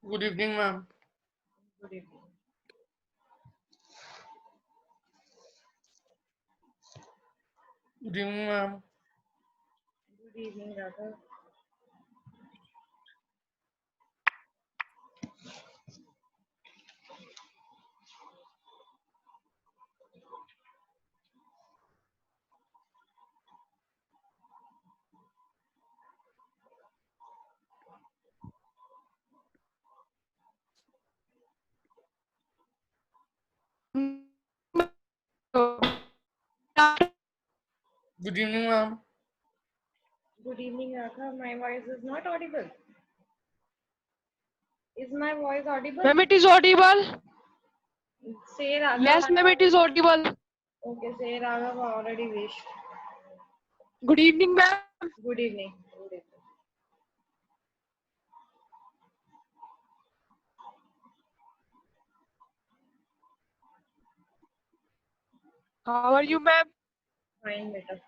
Good evening, ma'am. Good evening. Good evening, ma'am. Good evening, Raghav. Good evening, ma'am. Good evening, Raghav. My voice is not audible. Is my voice audible? Ma'am, it is audible. Say Raghav. Yes, ma'am, it is audible. Okay, say Raghav. I already wished. Good evening, ma'am. Good evening. Good evening. How are you, ma'am? Fine, better.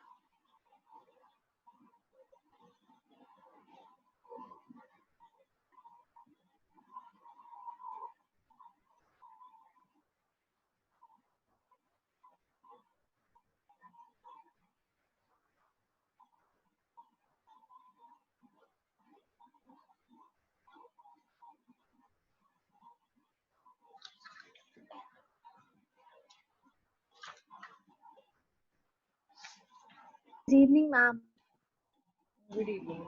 Good evening, ma'am. Good evening.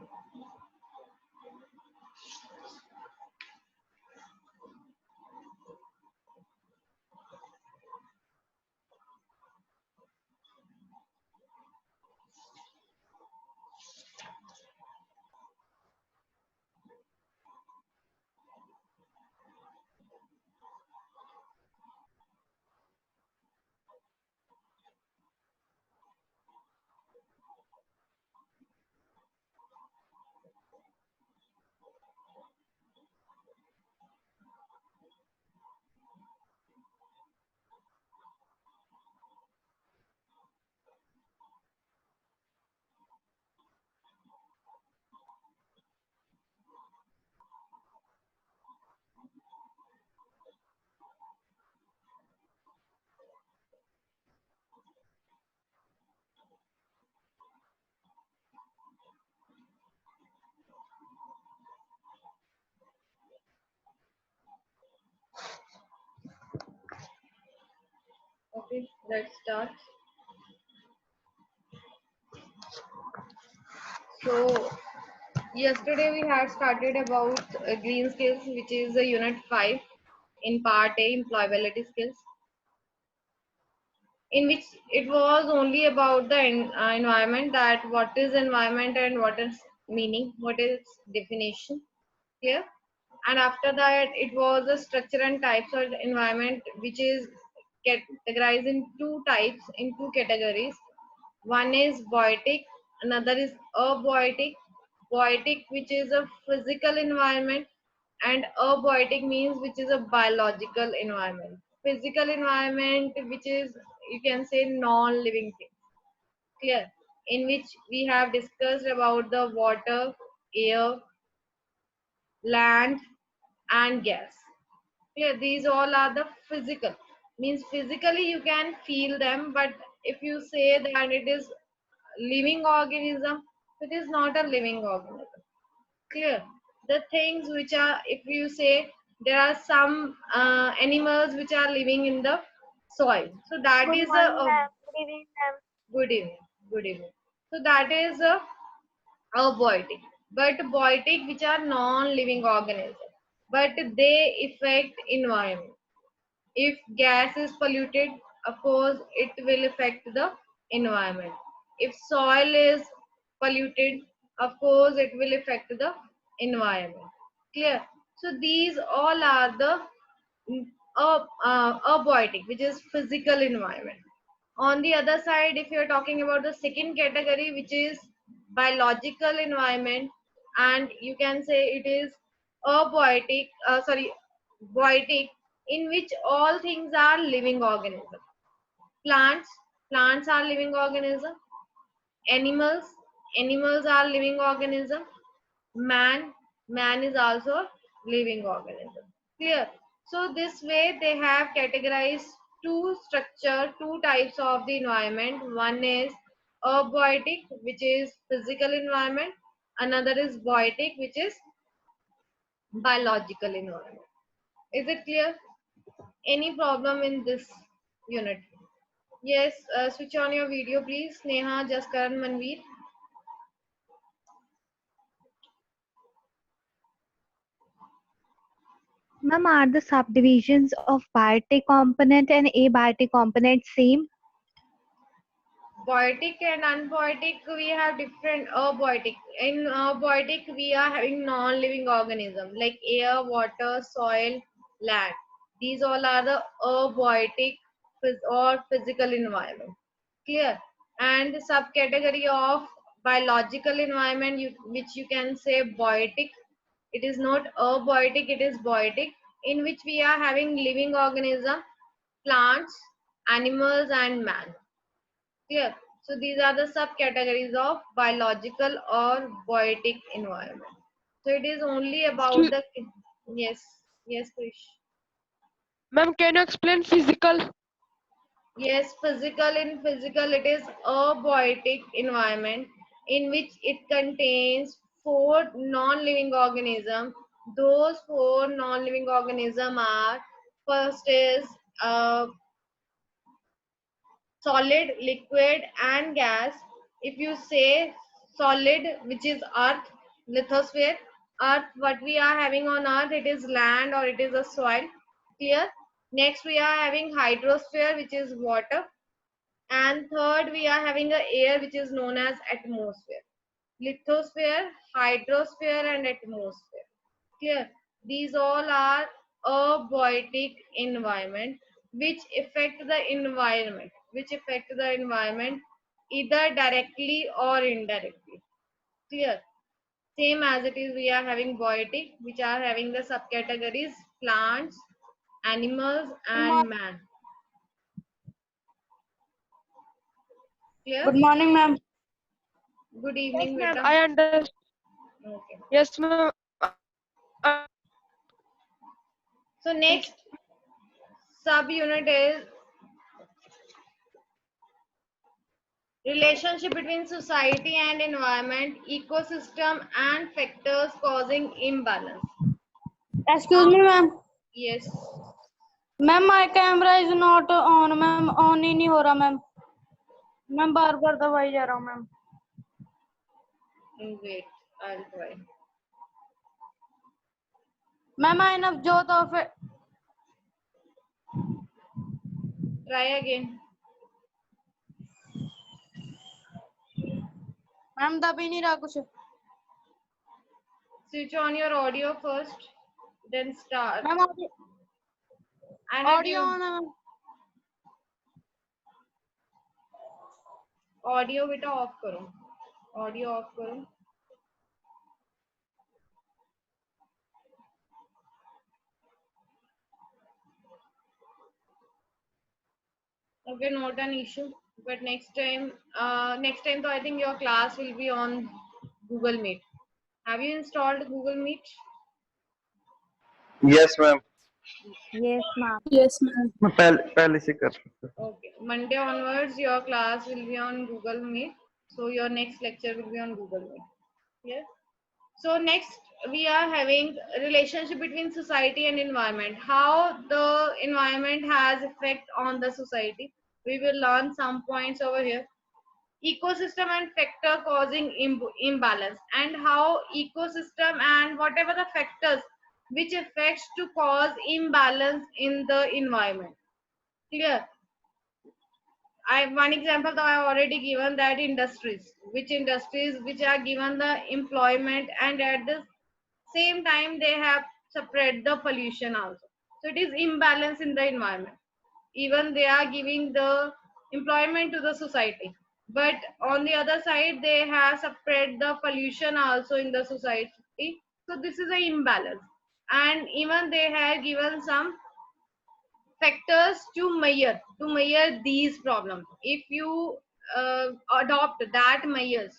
Okay, let's start. So, yesterday we had started about green skills, which is the unit 5 in part A, employability skills, in which it was only about the environment, that what is environment and what is meaning, what is definition here. And after that it was the structure and types of environment, which is categorized in two types, in two categories. One is biotic, another is abiotic. Biotic, which is a physical environment, and abiotic means which is a biological environment. Physical environment, which is, you can say, non-living thing. Clear? In which we have discussed about the water, air, land, and gas. Clear? These all are the physical. Means physically you can feel them, but if you say that it is living organism, it is not a living organism. Clear? The things which are, if you say, there are some animals which are living in the soil, so that Good is morning, ma'am. Good evening, ma'am. good evening. Good evening. So that is abiotic. But biotic, which are non-living organisms, but they affect environment. If gas is polluted, of course it will affect the environment. If soil is polluted, of course it will affect the environment. Clear? So these all are the abiotic, which is physical environment. On the other side, if you're talking about the second category, which is biological environment, and you can say it is abiotic, biotic, in which all things are living organisms. Plants, plants are living organism. Animals, animals are living organism. Man, man is also living organism. Clear? So this way they have categorized two types of the environment. One is abiotic, which is physical environment. Another is biotic, which is biological environment. Is it clear? Any problem in this unit? Yes, switch on your video, please. Neha, Jaskaran, Manveer. Ma'am, are the subdivisions of biotic component and abiotic component same? Biotic and unbiotic, we have different abiotic. In abiotic, we are having non-living organism like air, water, soil, land. These all are the abiotic or physical environment. Clear? And the subcategory of biological environment, which you can say biotic. It is not abiotic, it is biotic, in which we are having living organism, plants, animals, and man. Clear? So these are the subcategories of biological or biotic environment. So it is only about Excuse, the yes, yes, Krish. ma'am, can you explain physical? Yes, physical. In physical, it is a biotic environment in which it contains four non-living organisms. Those four non-living organisms are first is uh, solid, liquid, and gas. If you say solid, which is earth, lithosphere, earth, what we are having on earth, it is land or it is a soil. Clear? Next, we are having hydrosphere, which is water. And third, we are having a air, which is known as atmosphere. Lithosphere, hydrosphere, and atmosphere. Clear? These all are abiotic environment which affect the environment either directly or indirectly. Clear? Same as it is, we are having biotic, which are having the subcategories plants, animals, and man. Clear? Good morning, ma'am. Good Yes, evening, ma'am. beta. I understand. Okay. Yes, ma'am. So next subunit is relationship between society and environment, ecosystem, and factors causing imbalance. Excuse Now, me, ma'am. yes, ma'am my camera is not on ma'am on ही नहीं हो रहा ma'am मैं बार बार दबाई जा रहा हूँ ma'am wait, I'll try. Ma'am I Navjot of Try again. Ma'am दब ही नहीं रहा कुछ Switch on your audio first, then start. Ma'am I have audio given on है मैम audio बेटा off करो. Audio off करो. Okay, not an issue. But next time, so I think your class will be on Google Meet. Have you installed Google Meet? Yes ma'am Yes, ma'am. Yes ma'am मैं पहले से कर सकता Okay. Monday onwards, your class will be on Google Meet. So your next lecture will be on Google Meet. Yes. So next, we are having a relationship between society and environment. How the environment has effect on the society. We will learn some points over here. Ecosystem and factor causing imbalance, and how ecosystem and whatever the factors which affects to cause imbalance in the environment. Clear? One example that I already given, that industries which are given the employment, and at the same time they have spread the pollution also. So it is imbalance in the environment. Even they are giving the employment to the society, but on the other side they have spread the pollution also in the society. So this is an imbalance, and even they have given some factors to measure these problems. If you adopt that measures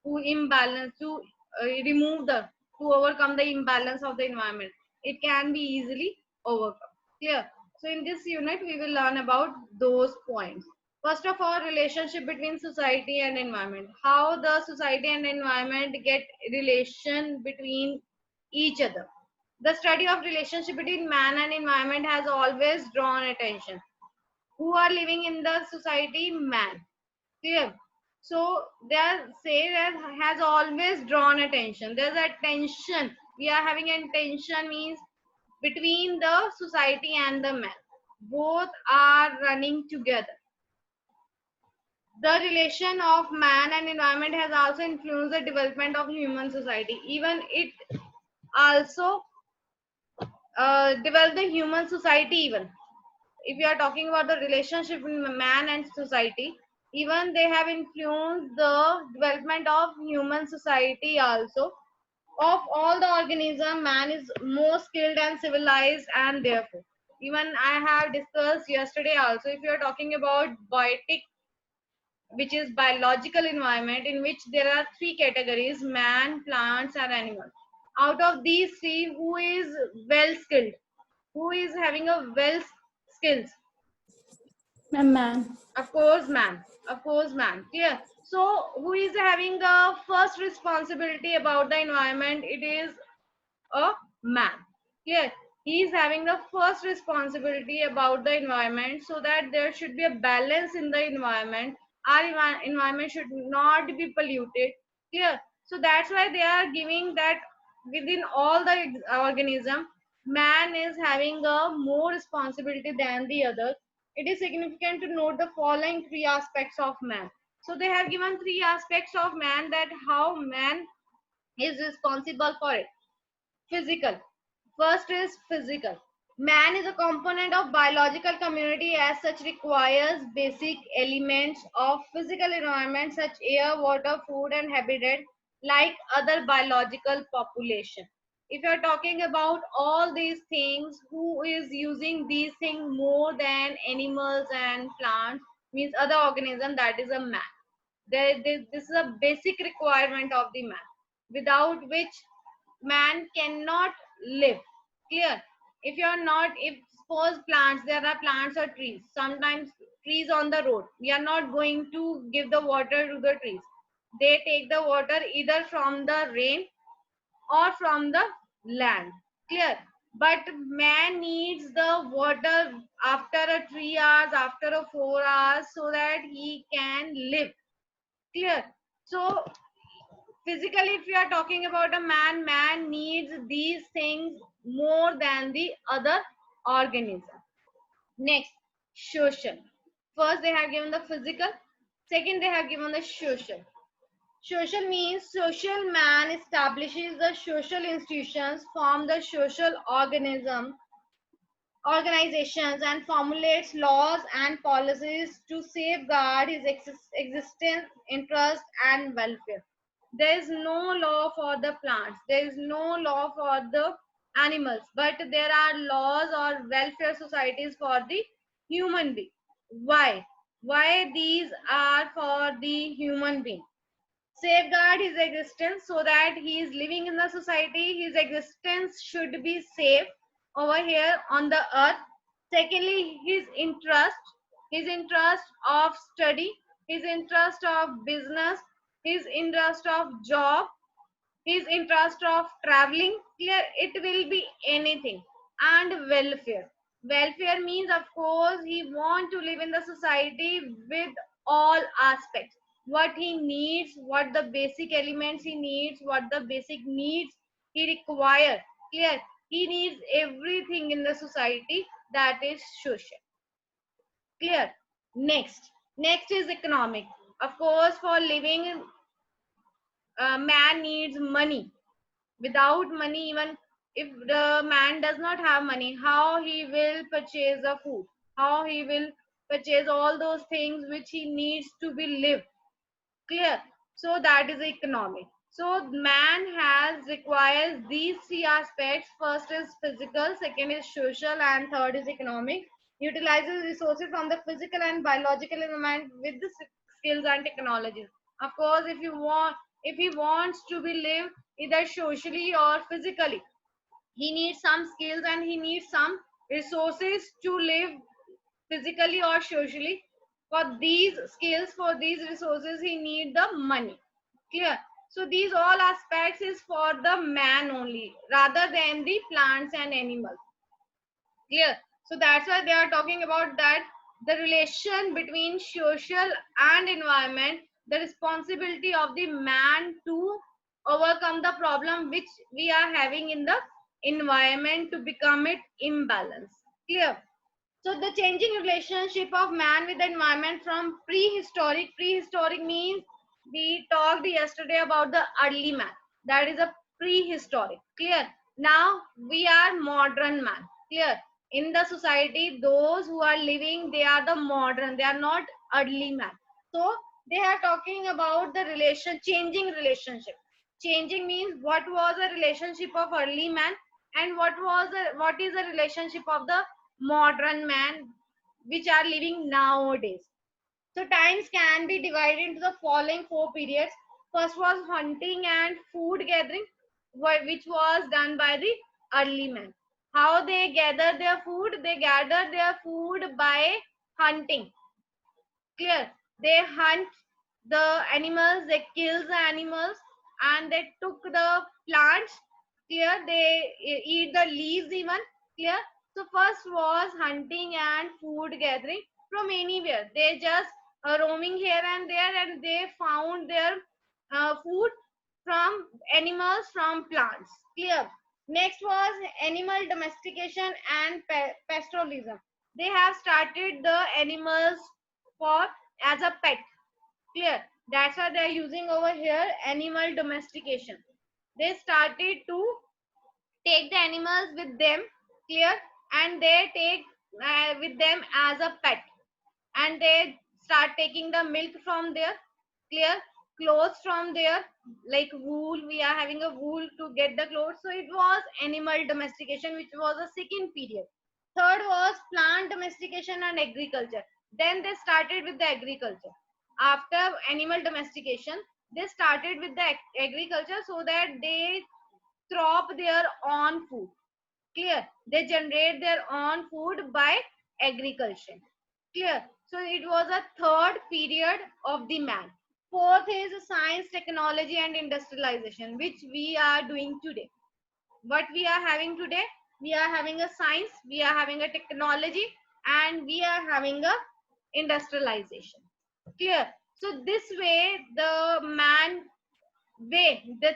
to imbalance to remove the to overcome the imbalance of the environment, it can be easily overcome. Clear? So in this unit, we will learn about those points. First of all, relationship between society and environment. How the society and environment get relation between each other. The study of relationship between man and environment has always drawn attention. Who are living in the society? Man. Clear? So there say that has always drawn attention. There's a tension. We are having a tension means between the society and the man. Both are running together. The relation of man and environment has also influenced the development of human society. Even it also developed the human society even. If you are talking about the relationship between man and society, even they have influenced the development of human society also. Of all the organism, man is more skilled and civilized, and therefore, even I have discussed yesterday also, if you are talking about biotic, which is biological environment, in which there are three categories: man, plants, and animals. Out of these three, who is well skilled? Who is having a well skills? Man. Of course, man. Of course, man. Clear. So, who is having the first responsibility about the environment? It is a man. Clear. He is having the first responsibility about the environment, so that there should be a balance in the environment. Our environment should not be polluted. Clear. So that's why they are giving that within all the organism, man is having a more responsibility than the other. It is significant to note the following three aspects of man. So they have given three aspects of man, that how man is responsible for it. Physical. First is physical. Man is a component of biological community, as such requires basic elements of physical environment such air, water, food and habitat like other biological population. If you are talking about all these things, who is using these things more than animals and plants, means other organism, that is a man. This is a basic requirement of the man, without which man cannot live. Clear? If you are not, if suppose plants, there are plants or trees, sometimes trees on the road, we are not going to give the water to the trees. They take the water either from the rain or from the land. Clear? But man needs the water after a 3 hours, after a 4 hours, so that he can live. Clear? So physically, if you are talking about a man, man needs these things more than the other organism. Next, social. First they have given the physical, second they have given the social. Social means social man establishes the social institutions, form the social organizations and formulates laws and policies to safeguard his existence, interest and welfare. There is no law for the plants, there is no law for the animals, but there are laws or welfare societies for the human being. Why these are for the human being? Safeguard his existence, so that he is living in the society, his existence should be safe over here on the earth. Secondly, his interest of study, his interest of business, his interest of job, his interest of traveling. Clear? It will be anything. And welfare means, of course, he want to live in the society with all aspects, what he needs, what the basic elements he needs, what the basic needs he requires. Clear? He needs everything in the society, that is social. Clear? Next is economic. Of course, for living, man needs money. Without money, even if the man does not have money, how he will purchase the food, how he will purchase all those things which he needs to be lived. Clear? So that is economic. So man has requires these three aspects. First is physical, second is social, and third is economic. Utilizes resources from the physical and biological environment with the skills and technologies. Of course, if he wants to be lived either socially or physically, he needs some skills and he needs some resources to live physically or socially. For these skills, for these resources, he need the money. Clear? So these all aspects is for the man only rather than the plants and animals. Clear? So that's why they are talking about that the relation between social and environment, the responsibility of the man to overcome the problem which we are having in the environment to become it imbalance. Clear? So the changing relationship of man with the environment from prehistoric means we talked yesterday about the early man. That is a prehistoric. Clear? Now we are modern man. Clear? In the society, those who are living, they are the modern. They are not early man. So they are talking about the changing relationship. Changing means what was a relationship of early man and what is the relationship of the modern man which are living nowadays. So times can be divided into the following four periods. First was hunting and food gathering, which was done by the early man. How they gather their food? They gather their food by hunting. Clear? They hunt the animals, they kill the animals, and they took the plants. Clear? They eat the leaves even. Clear? So first was hunting and food gathering from anywhere. They just roaming here and there, and they found their food from animals, from plants. Clear? Next was animal domestication and pastoralism. They have started the animals for as a pet. Clear? That's why they are using over here animal domestication. They started to take the animals with them. Clear? And they take with them as a pet, and they start taking the milk from there. Clear? Clothes from there, like wool. We are having a wool to get the clothes. So it was animal domestication, which was a second period. Third was plant domestication and agriculture. Then they started with the agriculture. After animal domestication, they started with the agriculture so that they crop their own food. Clear? They generate their own food by agriculture. Clear? So it was a third period of the man. Fourth is science, technology, and industrialization, which we are doing today. What we are having today? We are having a science, we are having a technology, and we are having a industrialization. Clear? So this way, the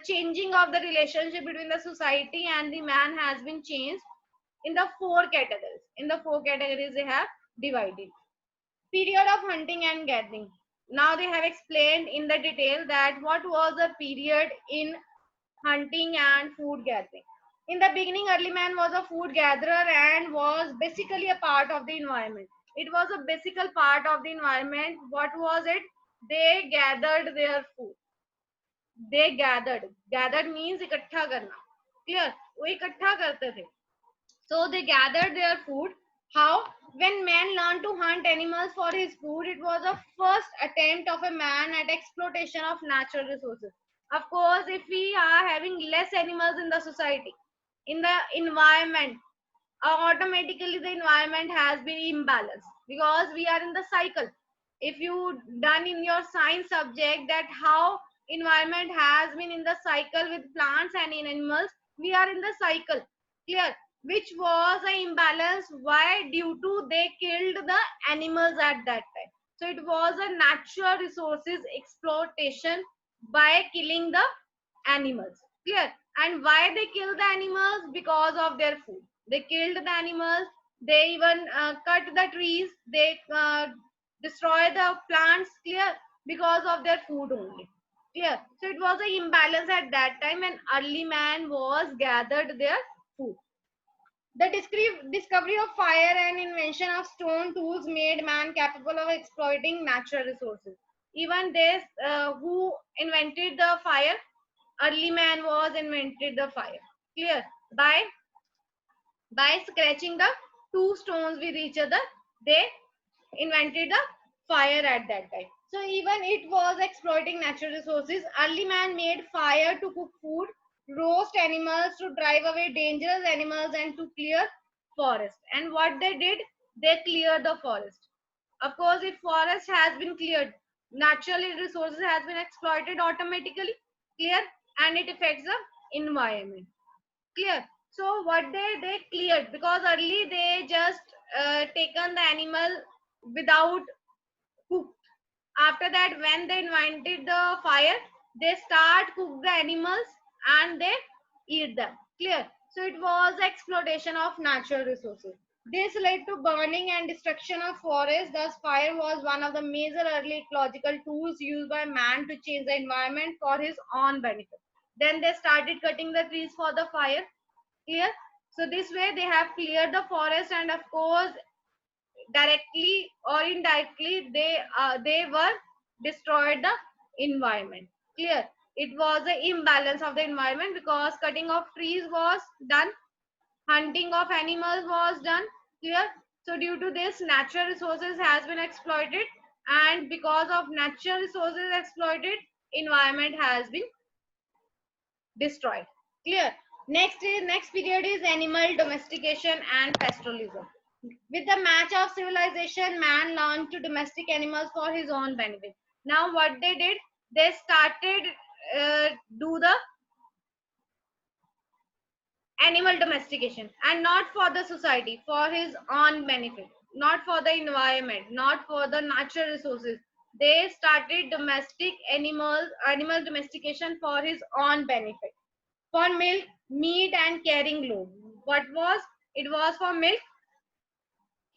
changing of the relationship between the society and the man has been changed in the four categories. In the four categories they have divided. Period of hunting and gathering. Now they have explained in the detail that what was the period in hunting and food gathering. In the beginning, early man was a food gatherer and was basically a part of the environment. It was a basic part of the environment. What was it? They gathered their food. They gathered means इकट्ठा करना. Clear? वो इकट्ठा करते थे. So they gathered their food. How? When man learned to hunt animals for his food, it was the first attempt of a man at exploitation of natural resources. Of course, if we are having less animals in the society, in the environment, automatically the environment has been imbalanced because we are in the cycle. If you done in your science subject that how environment has been in the cycle with plants and in animals, we are in the cycle. Clear? Which was an imbalance. Why? Due to they killed the animals at that time. So it was a natural resources exploitation by killing the animals. Clear? And why they kill the animals? Because of their food. They killed the animals. They even cut the trees. They destroy the plants. Clear? Because of their food only. Clear? So it was an imbalance at that time, and early man was gathered their food. The discovery of fire and invention of stone tools made man capable of exploiting natural resources. Even this, who invented the fire? Early man was invented the fire. Clear? By scratching the two stones with each other, they invented the fire at that time. So even it was exploiting natural resources. Early man made fire to cook food, roast animals to drive away dangerous animals and to clear forest. And what they did, they cleared the forest. Of course, if forest has been cleared, natural resources has been exploited automatically, clear, and it affects the environment, clear. So what they cleared, because early they just taken the animal without cooked. After that, when they invented the fire, they start cook the animals and they eat them, clear. So it was exploitation of natural resources. This led to burning and destruction of forests. Thus fire was one of the major early ecological tools used by man to change the environment for his own benefit. Then they started cutting the trees for the fire, clear. So this way they have cleared the forest, and of course directly or indirectly they were destroyed the environment, clear. It was an imbalance of the environment because cutting of trees was done, hunting of animals was done, clear. So due to this, natural resources has been exploited, and because of natural resources exploited, environment has been destroyed, clear. Next period is animal domestication and pastoralism. With the match of civilization, man learned to domestic animals for his own benefit. Now what they did, they started do the animal domestication, and not for the society, for his own benefit, not for the environment, not for the natural resources. They started animal domestication for his own benefit, for milk, meat, and carrying load. What was it? Was for milk,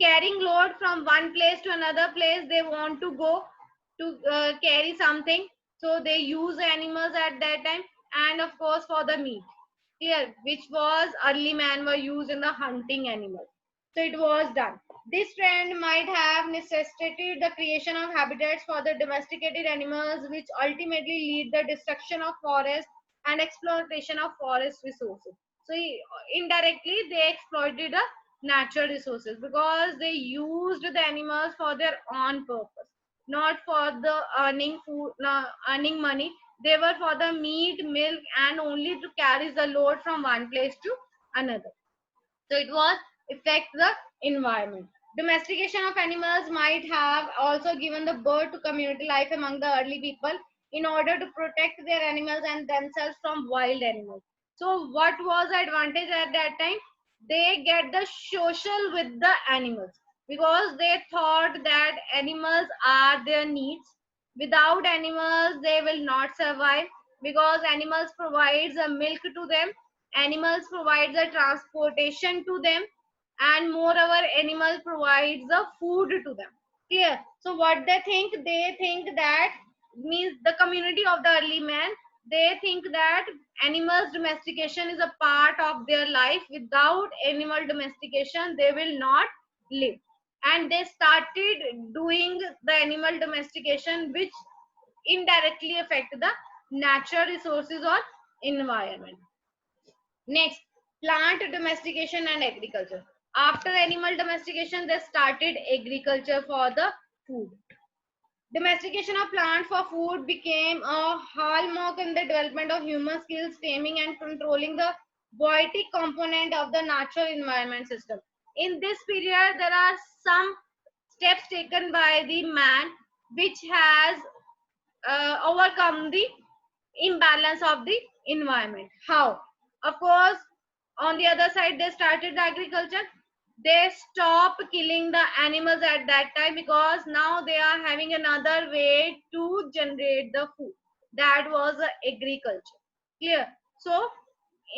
carrying load from one place to another place. They want to go to carry something, so they use animals at that time. And of course for the meat, here, which was early man were used in the hunting animals. So it was done. This trend might have necessitated the creation of habitats for the domesticated animals, which ultimately lead the destruction of forests and exploitation of forest resources. So indirectly they exploited the natural resources because they used the animals for their own purpose, not for the earning food, earning money. They were for the meat, milk, and only to carry the load from one place to another. So it was affect the environment. Domestication of animals might have also given the birth to community life among the early people in order to protect their animals and themselves from wild animals. So what was the advantage at that time? They get the social with the animals because they thought that animals are their needs. Without animals, they will not survive because animals provides the milk to them, animals provides the transportation to them, and moreover animal provides the food to them, clear. So what they think that means the community of the early man, they think that animals domestication is a part of their life. Without animal domestication they will not live, and they started doing the animal domestication, which indirectly affect the natural resources or environment. Next, plant domestication and agriculture. After animal domestication, they started agriculture for the food. Domestication of plants for food became a hallmark in the development of human skills, taming and controlling the biotic component of the natural environment system. In this period, there are some steps taken by the man which has overcome the imbalance of the environment. How? Of course, on the other side, they started the agriculture. They stopped killing the animals at that time because now they are having another way to generate the food. That was agriculture. Clear? So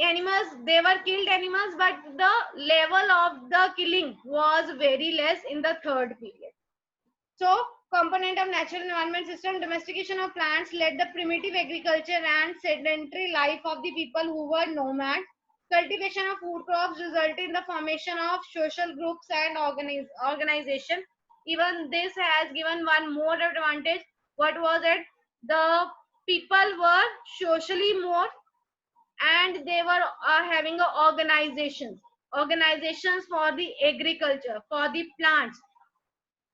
animals, they were killed animals, but the level of the killing was very less in the third period. So, component of natural environment system, domestication of plants led the primitive agriculture and sedentary life of the people who were nomads. Cultivation of food crops resulted in the formation of social groups and organization. Even this has given one more advantage. What was it? The people were socially more, and they were having organizations for the agriculture, for the plants,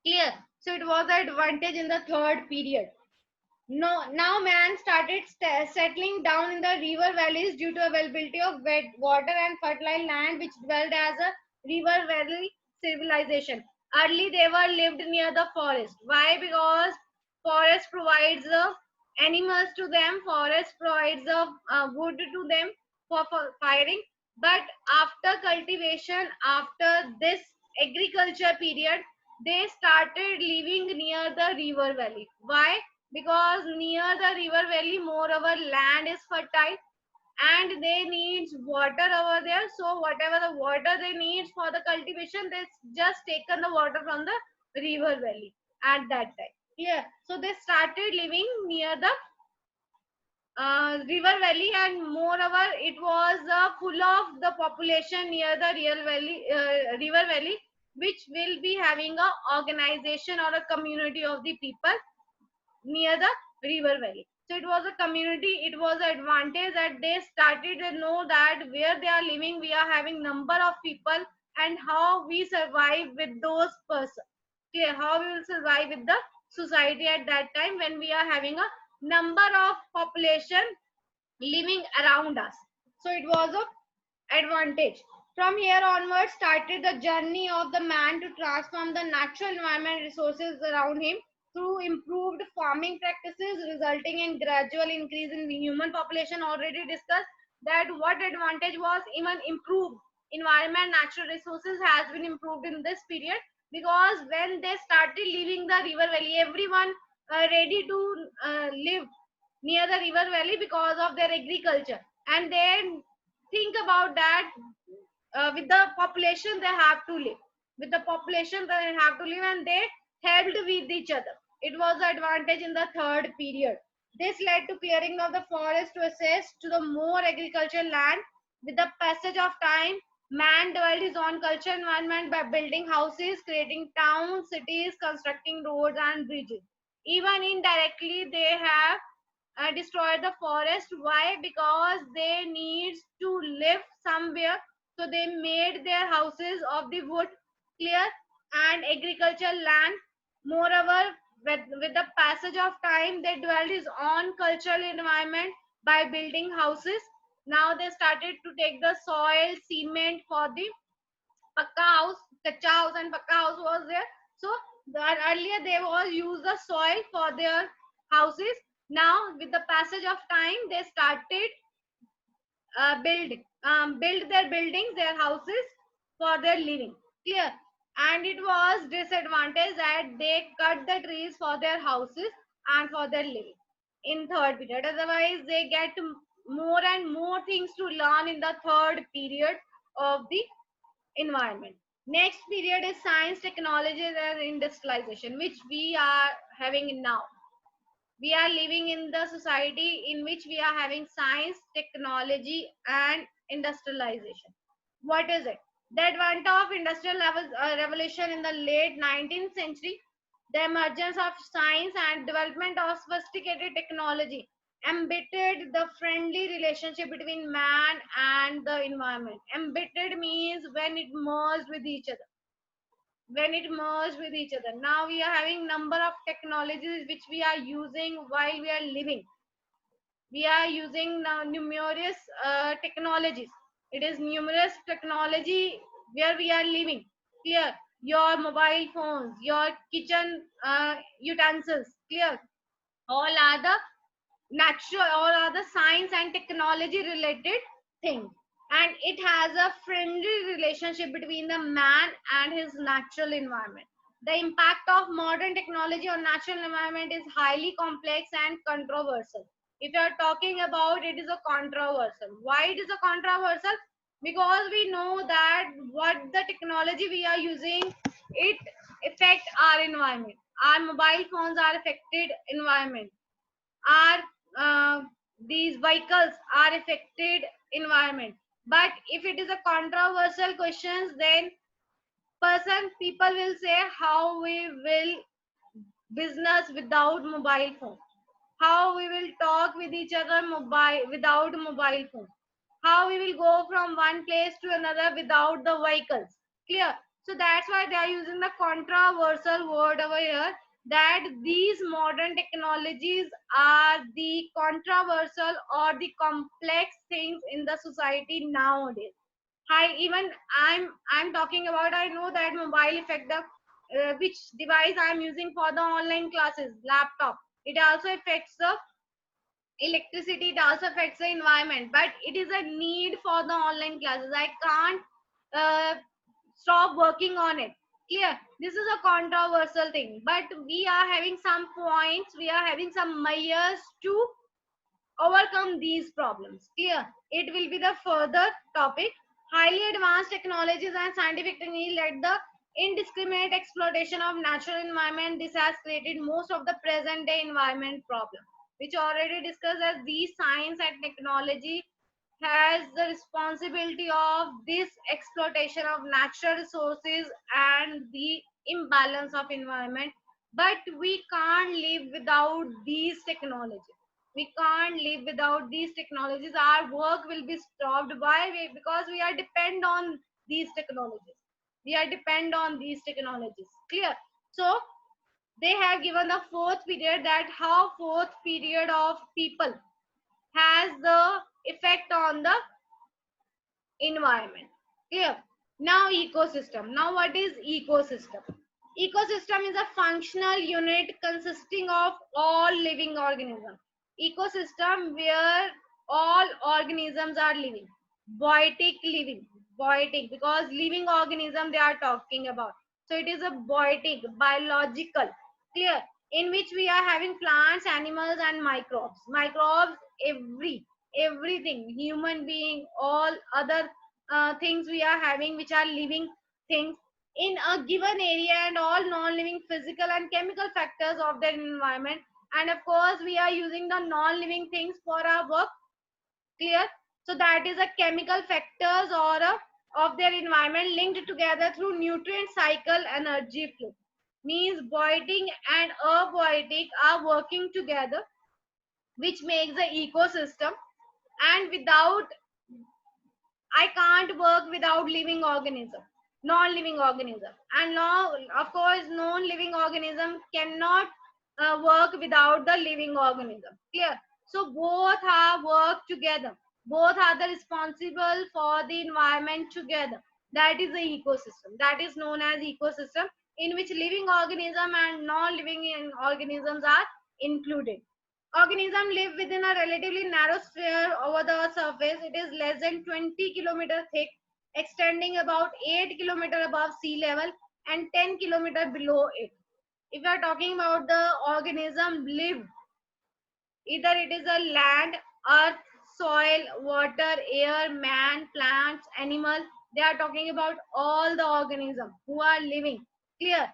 clear. So it was an advantage in the third period. No, now man started settling down in the river valleys due to availability of wet water and fertile land, which dwelled as a river valley civilization. Early they were lived near the forest. Why? Because forest provides the animals to them. Forest provides the wood to them for firing. But after cultivation, after this agriculture period, they started living near the river valley. Why? Because near the river valley moreover land is fertile and they need water over there, so whatever the water they need for the cultivation, they just taken the water from the river valley at that time. Yeah, so they started living near the river valley, and moreover it was full of the population near the river valley, which will be having a organization or a community of the people near the river valley. So it was a community, it was an advantage that they started to know that where they are living, we are having number of people and how we survive with those persons. Okay, how we will survive with the society at that time when we are having a number of population living around us. So it was a advantage. From here onward started the journey of the man to transform the natural environment resources around him through improved farming practices, resulting in gradual increase in the human population. Already discussed that what advantage was even improved environment, natural resources has been improved in this period, because when they started leaving the river valley, everyone ready to live near the river valley because of their agriculture, and then think about that, with the population they have to live, with the population they have to live, and they helped with each other. It was the advantage in the third period. This led to clearing of the forest to access to the more agricultural land. With the passage of time, man developed his own cultural environment by building houses, creating towns, cities, constructing roads and bridges. Even indirectly they have destroyed the forest. Why? Because they need to live somewhere, so they made their houses of the wood, clear, and agricultural land. Moreover, with the passage of time, they dwelled his own cultural environment by building houses. Now they started to take the soil, cement for the pakka house, kacha house and pakka house was there. So that earlier they was use the soil for their houses. Now with the passage of time, they started build their buildings, their houses for their living. Clear? And it was disadvantage that they cut the trees for their houses and for their living in third period. Otherwise, they get more and more things to learn in the third period of the environment. Next period is science, technology, and industrialization, which we are having now. We are living in the society in which we are having science, technology, and industrialization. What is it? The advent of industrial revolution in the late 19th century, the emergence of science and development of sophisticated technology embittered the friendly relationship between man and the environment. Embittered means when it merged with each other, when it merged with each other. Now we are having number of technologies which we are using while we are living. We are using now numerous technologies. It is numerous technology where we are living. Clear? Your mobile phones, your kitchen utensils. Clear? All are the natural, all are the science and technology related things, and it has a friendly relationship between the man and his natural environment. The impact of modern technology on natural environment is highly complex and controversial. If you are talking about, it is a controversial. Why it is a controversial? Because we know that what the technology we are using, it affect our environment. Our mobile phones are affected environment. Are these vehicles are affected environment. But if it is a controversial questions, then people will say how we will business without mobile phone, how we will talk with each other mobile without mobile phone, how we will go from one place to another without the vehicles. Clear? So that's why they are using the controversial word over here. that these modern technologies are the controversial or the complex things in the society nowadays. Hi, even I'm talking about, I know that mobile affect the which device I'm using for the online classes, laptop. It also affects the electricity, it also affects the environment, but it is a need for the online classes. I can't uh, stop working on it. Clear? This is a controversial thing, but we are having some points, we are having some measures to overcome these problems. Clear? It will be the further topic. Highly advanced technologies and scientific techniques led the indiscriminate exploitation of natural environment. This has created most of the present day environment problem, which already discussed, as these science and technology has the responsibility of this exploitation of natural resources and the imbalance of environment. But we can't live without these technologies. We can't live without these technologies. Our work will be stopped. Why? Because we are depend on these technologies. We are depend on these technologies. Clear? So they have given the fourth period, that how fourth period of people has the effect on the environment. Clear? Now ecosystem. Now what is ecosystem? Ecosystem is a functional unit consisting of all living organisms. Ecosystem where all organisms are living. Biotic living. Biotic, because living organism they are talking about. So it is a biotic, biological. Clear? In which we are having plants, animals and microbes. Microbes, everything, human being, all other things we are having which are living things in a given area, and all non-living physical and chemical factors of their environment. And of course we are using the non-living things for our work. Clear? So that is a chemical factors or of their environment linked together through nutrient cycle energy flow. Means biotic and abiotic are working together, which makes the ecosystem. And without, I can't work without living organism, non-living organism. And now, of course, non-living organism cannot work without the living organism. Clear? So both are work together. Both are the responsible for the environment together. That is the ecosystem. That is known as ecosystem, in which living organism and non-living organisms are included. Organisms live within a relatively narrow sphere over the surface. It is less than 20 kilometers thick, extending about 8 kilometers above sea level and 10 kilometers below it. If you are talking about the organism live, either it is a land, earth, soil, water, air, man, plants, animal. They are talking about all the organisms who are living. Clear?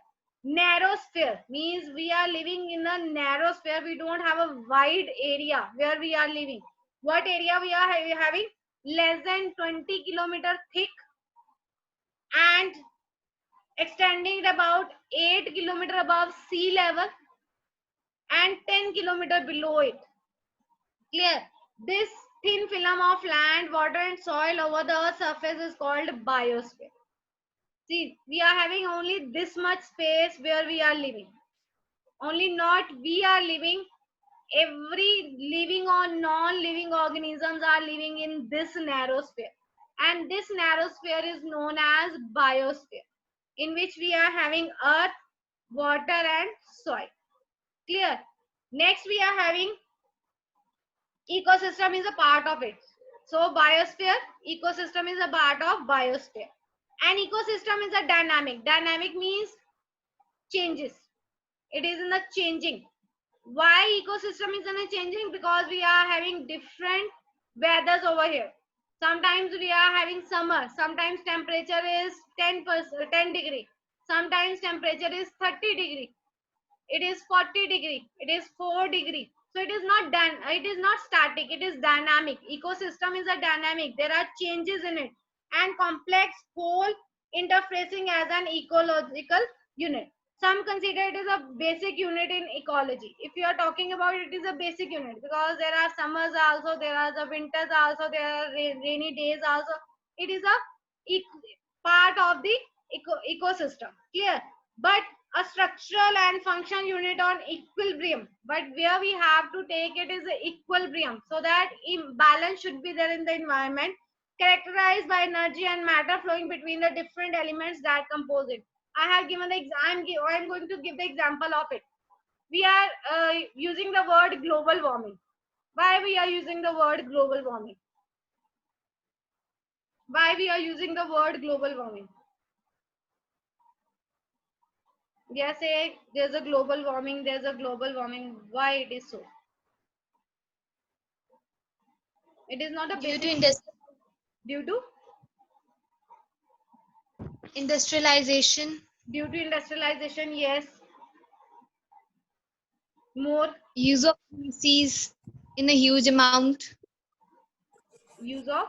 Narrow sphere means we are living in a narrow sphere. We don't have a wide area where we are living. What area we are having? Less than 20 kilometers thick and extending about 8 kilometers above sea level and 10 kilometers below it. Clear? This thin film of land, water and soil over the earth's surface is called biosphere. See, we are having only this much space where we are living. Only not we are living. Every living or non-living organisms are living in this narrow sphere. And this narrow sphere is known as biosphere, in which we are having earth, water and soil. Clear? Next we are having ecosystem is a part of it. So biosphere, ecosystem is a part of biosphere. And ecosystem is a dynamic. Dynamic means changes. It is in the changing. Why ecosystem is in a changing? Because we are having different weathers over here. Sometimes we are having summer. Sometimes temperature is 10 degree. Sometimes temperature is 30 degree. It is 40 degree. It is 4 degree. So it is not it is not static, it is dynamic. Ecosystem is a dynamic. There are changes in it and complex whole interfacing as an ecological unit. Some consider it as a basic unit in ecology. If you are talking about it, it is a basic unit because there are summers also, there are the winters also, there are rainy days also. It is a part of the ecosystem. Clear? But a structural and function unit on equilibrium, but where we have to take it is a equilibrium, so that balance should be there in the environment, characterized by energy and matter flowing between the different elements that compose it. I have given the I'm going to give the example of it. We are using the word global warming. Why we are using the word global warming? Why we are using the word global warming? They say there's a global warming, there's a global warming. Why it is so? It is not a Due to basic due to industrialization, industrialization, yes. More use of feces in a huge amount, use of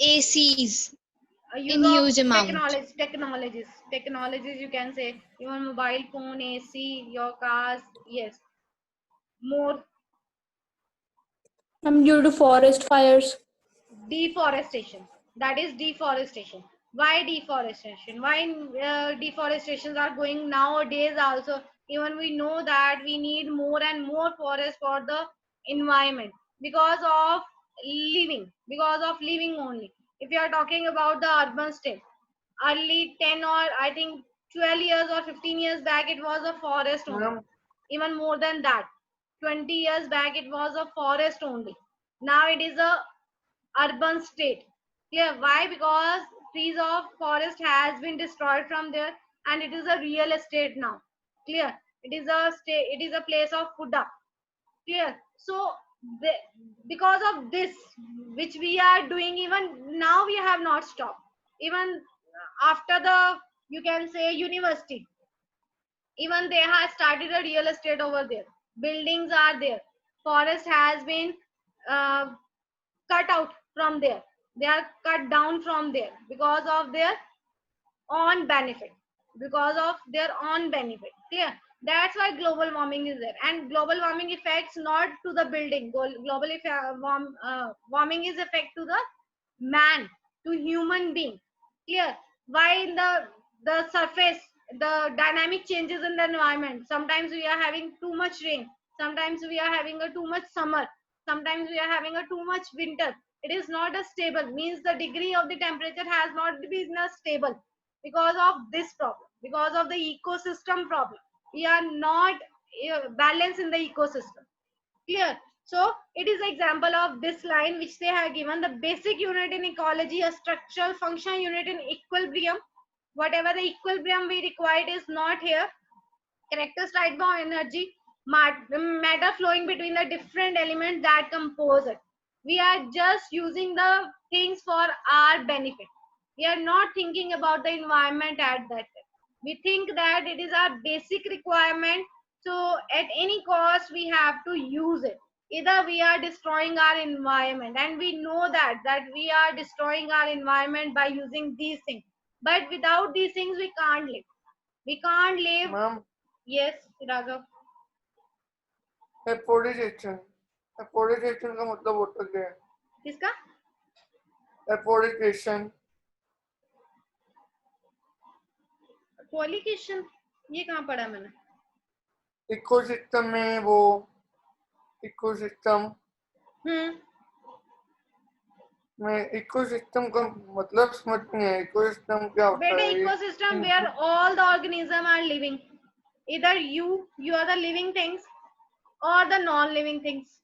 ACs use in of huge amount. technologies, you can say your mobile phone, AC, your cars, yes. More Due to forest fires. deforestation. That is deforestation. Why deforestation? Why deforestations are going nowadays also? Even we know that we need more and more forest for the environment because of living only. If you are talking about the urban state, early 10 or I think 12 years or 15 years back, it was a forest only. Ma'am, Even more than that, 20 years back, it was a forest only. Now it is a urban state. Yeah, why? Because trees of forest has been destroyed from there, and it is a real estate now. Clear? It is a state. It is a place of Buddha. Clear? So the, because of this, which we are doing, even now we have not stopped. Even after the, you can say, university, even they have started a real estate over there. Buildings are there. Forest has been uh, cut out from there. They are cut down from there because of their own benefit. Because of their own benefit. Clear? That's why global warming is there. And global warming affects not to the building. Global warming is effect to the man, to human being. Clear? Why in the surface, the dynamic changes in the environment. Sometimes we are having too much rain. Sometimes we are having a too much summer. Sometimes we are having a too much winter. It is not a stable. Means the degree of the temperature has not been a stable because of this problem. Because of the ecosystem problem. We are not balanced in the ecosystem. Clear? So it is an example of this line which they have given. The basic unit in ecology, a structural function unit in equilibrium. Whatever the equilibrium we required is not here. Characterized by energy, matter flowing between the different elements that compose it. We are just using the things for our benefit. We are not thinking about the environment at that time. We think that it is our basic requirement, so at any cost we have to use it. Either we are destroying our environment, and we know that we are destroying our environment by using these things, but without these things we can't live. We can't live. ma'am, Yes, Raghav. एपोडिजेशन एपोडिजेशन का मतलब होता क्या है? किसका? एपोडिजेशन कोलिकेशन, ये कहाँ पढ़ा मैंने? इकोसिस्टम में वो इकोसिस्टम में इकोसिस्टम का मतलब समझ नहीं है. इकोसिस्टम क्या होता बेटे, है? ecosystem where all the organisms are living. Either you are the living things or the non-living things.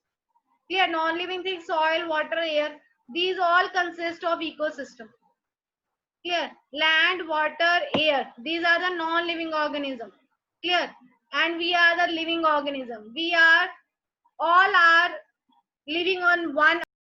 Clear? Non-living things, soil, water, air. These all consist of ecosystem. Clear? Land, water, air. These are the non-living organisms. Clear? And we are the living organism. We are all are living on one